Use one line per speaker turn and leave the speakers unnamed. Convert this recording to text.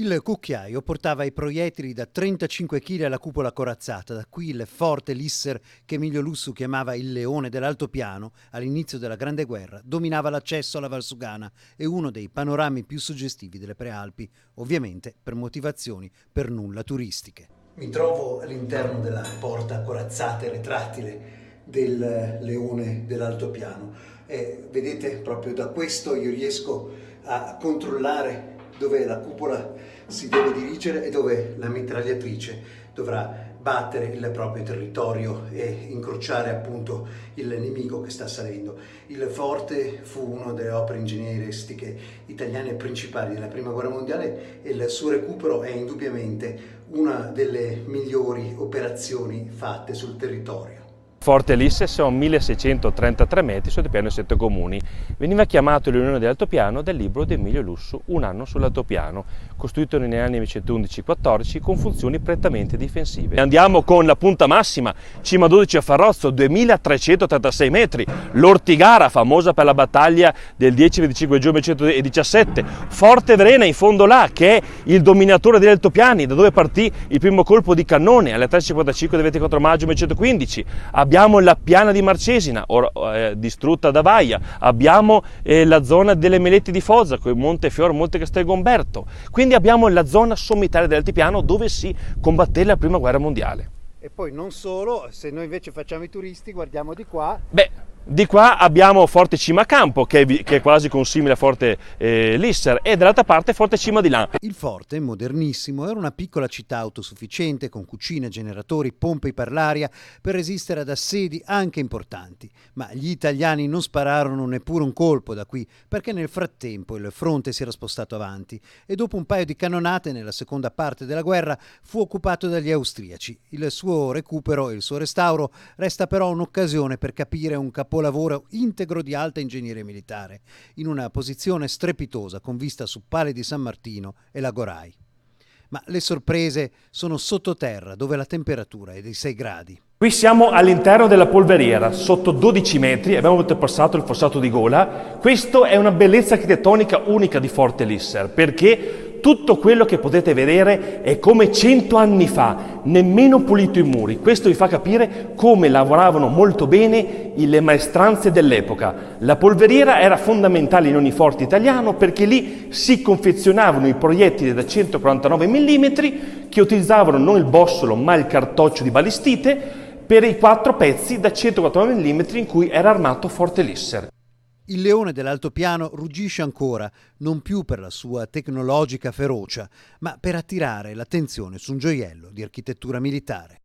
Il cucchiaio portava i proiettili da 35 kg alla cupola corazzata, da qui il forte Lisser che Emilio Lussu chiamava il leone dell'altopiano all'inizio della Grande Guerra, dominava l'accesso alla Valsugana e uno dei panorami più suggestivi delle Prealpi, ovviamente per motivazioni per nulla turistiche. Mi trovo all'interno della porta corazzata e retrattile del leone dell'altopiano e vedete proprio da questo io riesco a controllare dove la cupola si deve dirigere e dove la mitragliatrice dovrà battere il proprio territorio e incrociare appunto il nemico che sta salendo. Il forte fu una delle opere ingegneristiche italiane principali della Prima Guerra Mondiale e il suo recupero è indubbiamente una delle migliori operazioni fatte sul territorio.
Forte Lisser sono 1633 metri sottopiano e 7 comuni. Veniva chiamato l'Unione dell'Altopiano dal libro di Emilio Lussu, Un anno sull'altopiano, costruito negli anni 1911-14 con funzioni prettamente difensive. Andiamo con la punta massima, cima 12 a Farrozzo, 2336 metri, l'Ortigara, famosa per la battaglia del 10-25 giugno 1917, Forte Verena in fondo là, che è il dominatore degli altopiani, da dove partì il primo colpo di cannone alle 3:55 del 24 maggio 1915. Abbiamo la piana di Marcesina, distrutta da Vaia, abbiamo la zona delle Meletti di Foggia, con Montefiore, Monte Castelgomberto. Quindi abbiamo la zona sommitale dell'altipiano dove si combatté la Prima Guerra Mondiale.
E poi non solo, se noi invece facciamo i turisti, guardiamo di qua.
Di qua abbiamo Forte Cima Campo, che è quasi consimile a Forte Lisser, e dall'altra parte Forte Cima di Lan.
Il forte, modernissimo, era una piccola città autosufficiente con cucine, generatori, pompe per l'aria per resistere ad assedi anche importanti. Ma gli italiani non spararono neppure un colpo da qui, perché nel frattempo il fronte si era spostato avanti e dopo un paio di cannonate nella seconda parte della guerra fu occupato dagli austriaci. Il suo recupero e il suo restauro resta però un'occasione per capire un capolavoro integro di alta ingegneria militare, in una posizione strepitosa con vista su Pale di San Martino e la Gorai. Ma le sorprese sono sottoterra, dove la temperatura è dei 6 gradi.
Qui siamo all'interno della polveriera, sotto 12 metri, abbiamo oltrepassato il fossato di Gola. Questo è una bellezza architettonica unica di Forte Lisser, perché tutto quello che potete vedere è come 100 anni fa, nemmeno pulito i muri. Questo vi fa capire come lavoravano molto bene le maestranze dell'epoca. La polveriera era fondamentale in ogni forte italiano perché lì si confezionavano i proiettili da 149 mm che utilizzavano non il bossolo ma il cartoccio di balistite per i 4 pezzi da 149 mm in cui era armato Forte Lisser.
Il leone dell'altopiano ruggisce ancora, non più per la sua tecnologica ferocia, ma per attirare l'attenzione su un gioiello di architettura militare.